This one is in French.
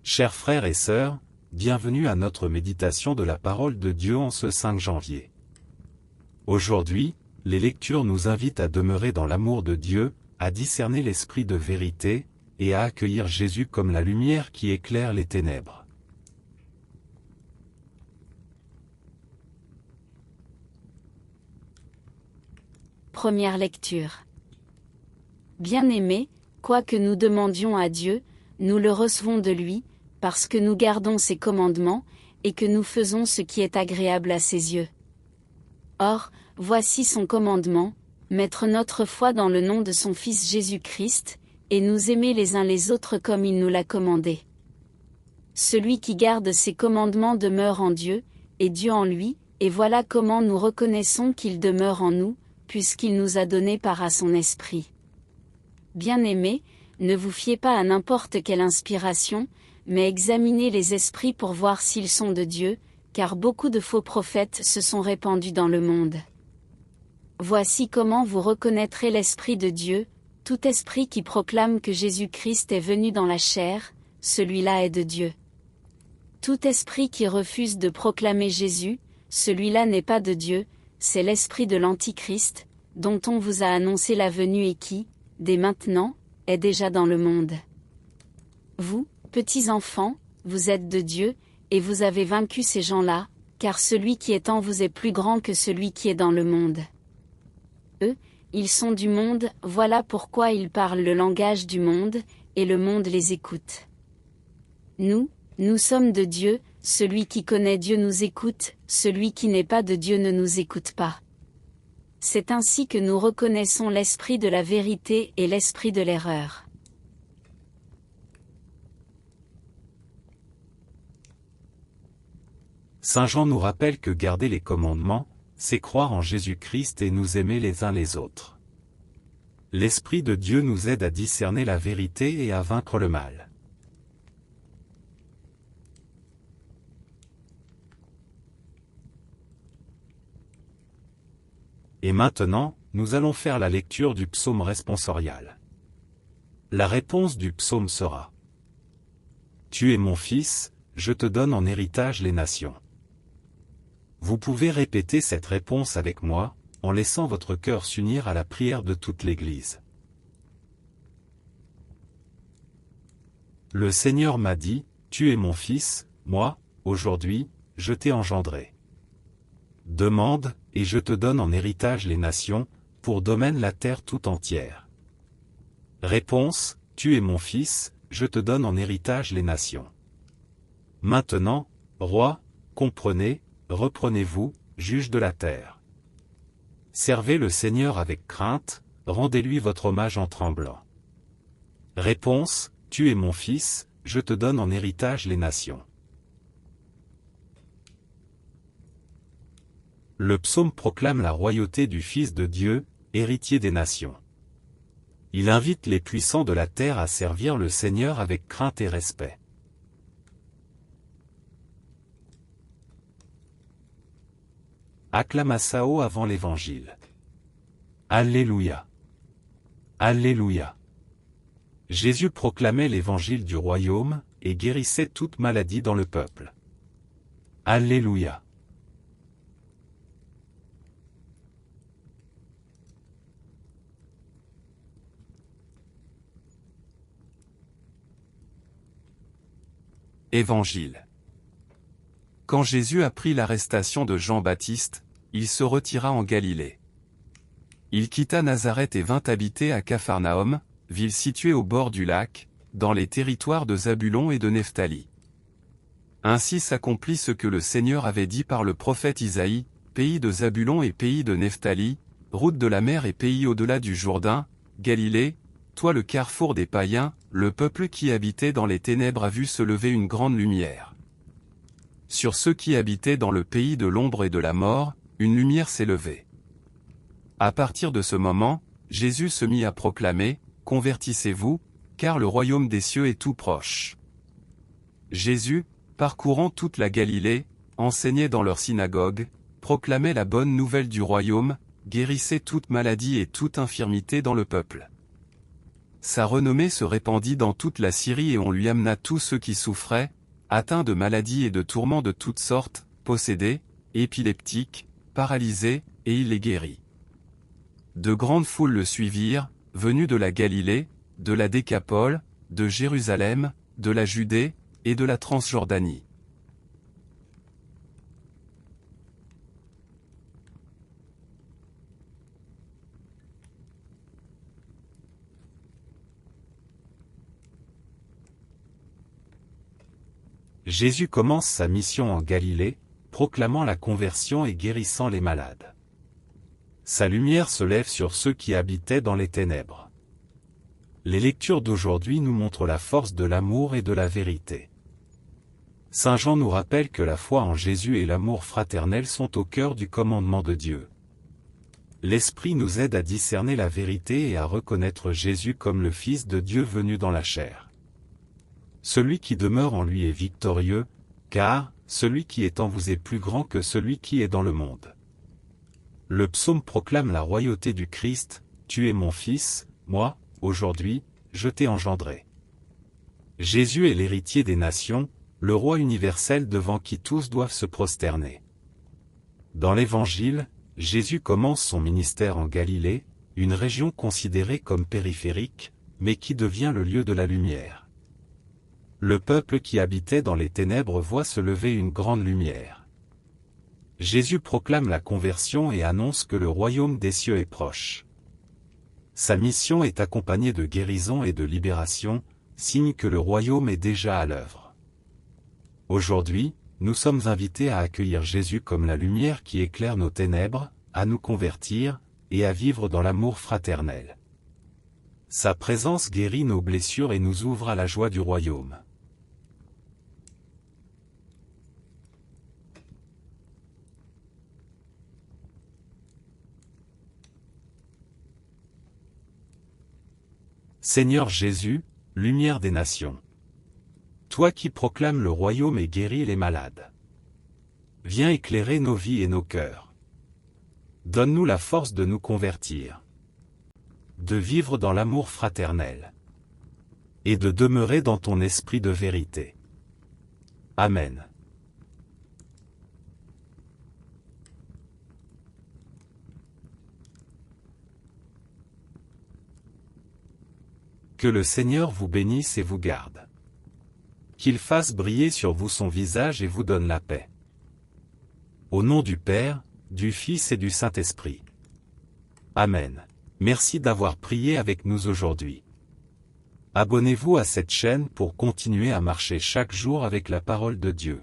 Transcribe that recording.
Chers frères et sœurs, bienvenue à notre méditation de la parole de Dieu en ce 5 janvier. Aujourd'hui, les lectures nous invitent à demeurer dans l'amour de Dieu, à discerner l'esprit de vérité, et à accueillir Jésus comme la lumière qui éclaire les ténèbres. Première lecture. Bien-aimés, quoi que nous demandions à Dieu, nous le recevons de lui, parce que nous gardons ses commandements, et que nous faisons ce qui est agréable à ses yeux. Or, voici son commandement, mettre notre foi dans le nom de son Fils Jésus-Christ, et nous aimer les uns les autres comme il nous l'a commandé. Celui qui garde ses commandements demeure en Dieu, et Dieu en lui, et voilà comment nous reconnaissons qu'il demeure en nous, puisqu'il nous a donné part à son esprit. Bien-aimés, ne vous fiez pas à n'importe quelle inspiration, mais examinez les esprits pour voir s'ils sont de Dieu, car beaucoup de faux prophètes se sont répandus dans le monde. Voici comment vous reconnaîtrez l'Esprit de Dieu: tout esprit qui proclame que Jésus-Christ est venu dans la chair, celui-là est de Dieu. Tout esprit qui refuse de proclamer Jésus, celui-là n'est pas de Dieu, c'est l'esprit de l'Antichrist, dont on vous a annoncé la venue et qui, dès maintenant, est déjà dans le monde. Vous, petits enfants, vous êtes de Dieu, et vous avez vaincu ces gens-là, car celui qui est en vous est plus grand que celui qui est dans le monde. Eux, ils sont du monde, voilà pourquoi ils parlent le langage du monde, et le monde les écoute. Nous sommes de Dieu, celui qui connaît Dieu nous écoute, celui qui n'est pas de Dieu ne nous écoute pas. C'est ainsi que nous reconnaissons l'esprit de la vérité et l'esprit de l'erreur. Saint Jean nous rappelle que garder les commandements, c'est croire en Jésus-Christ et nous aimer les uns les autres. L'Esprit de Dieu nous aide à discerner la vérité et à vaincre le mal. Et maintenant, nous allons faire la lecture du psaume responsorial. La réponse du psaume sera: Tu es mon fils, je te donne en héritage les nations. Vous pouvez répéter cette réponse avec moi, en laissant votre cœur s'unir à la prière de toute l'Église. Le Seigneur m'a dit: Tu es mon fils, moi, aujourd'hui, je t'ai engendré. Demande, et je te donne en héritage les nations, pour domaine la terre tout entière. Réponse: Tu es mon fils, je te donne en héritage les nations. Maintenant, roi, comprenez, reprenez-vous, juge de la terre. Servez le Seigneur avec crainte, rendez-lui votre hommage en tremblant. Réponse: Tu es mon fils, je te donne en héritage les nations. Le psaume proclame la royauté du Fils de Dieu, héritier des nations. Il invite les puissants de la terre à servir le Seigneur avec crainte et respect. Acclamatio avant l'Évangile. Alléluia. Alléluia. Jésus proclamait l'Évangile du royaume, et guérissait toute maladie dans le peuple. Alléluia. Évangile. Quand Jésus apprit l'arrestation de Jean-Baptiste, il se retira en Galilée. Il quitta Nazareth et vint habiter à Capharnaüm, ville située au bord du lac, dans les territoires de Zabulon et de Nephtali. Ainsi s'accomplit ce que le Seigneur avait dit par le prophète Isaïe: pays de Zabulon et pays de Nephtali, route de la mer et pays au-delà du Jourdain, Galilée, toi le carrefour des païens, le peuple qui habitait dans les ténèbres a vu se lever une grande lumière. Sur ceux qui habitaient dans le pays de l'ombre et de la mort, une lumière s'est levée. À partir de ce moment, Jésus se mit à proclamer: Convertissez-vous, car le royaume des cieux est tout proche. Jésus, parcourant toute la Galilée, enseignait dans leurs synagogues, proclamait la bonne nouvelle du royaume, guérissait toute maladie et toute infirmité dans le peuple. sa renommée se répandit dans toute la Syrie et on lui amena tous ceux qui souffraient, atteints de maladies et de tourments de toutes sortes, possédés, épileptiques, paralysés, et il les guérit. De grandes foules le suivirent, venus de la Galilée, de la Décapole, de Jérusalem, de la Judée, et de la Transjordanie. Jésus commence sa mission en Galilée, proclamant la conversion et guérissant les malades. Sa lumière se lève sur ceux qui habitaient dans les ténèbres. Les lectures d'aujourd'hui nous montrent la force de l'amour et de la vérité. Saint Jean nous rappelle que la foi en Jésus et l'amour fraternel sont au cœur du commandement de Dieu. L'Esprit nous aide à discerner la vérité et à reconnaître Jésus comme le Fils de Dieu venu dans la chair. Celui qui demeure en lui est victorieux, car « celui qui est en vous est plus grand que celui qui est dans le monde ». Le psaume proclame la royauté du Christ, « Tu es mon Fils, moi, aujourd'hui, je t'ai engendré ». Jésus est l'héritier des nations, le roi universel devant qui tous doivent se prosterner. Dans l'Évangile, Jésus commence son ministère en Galilée, une région considérée comme périphérique, mais qui devient le lieu de la lumière. Le peuple qui habitait dans les ténèbres voit se lever une grande lumière. Jésus proclame la conversion et annonce que le royaume des cieux est proche. Sa mission est accompagnée de guérison et de libération, signe que le royaume est déjà à l'œuvre. Aujourd'hui, nous sommes invités à accueillir Jésus comme la lumière qui éclaire nos ténèbres, à nous convertir, et à vivre dans l'amour fraternel. Sa présence guérit nos blessures et nous ouvre à la joie du royaume. Seigneur Jésus, lumière des nations. Toi qui proclames le royaume et guéris les malades. Viens éclairer nos vies et nos cœurs. Donne-nous la force de nous convertir, de vivre dans l'amour fraternel, et de demeurer dans ton esprit de vérité. Amen. Que le Seigneur vous bénisse et vous garde. Qu'il fasse briller sur vous son visage et vous donne la paix. Au nom du Père, du Fils et du Saint-Esprit. Amen. Merci d'avoir prié avec nous aujourd'hui. Abonnez-vous à cette chaîne pour continuer à marcher chaque jour avec la parole de Dieu.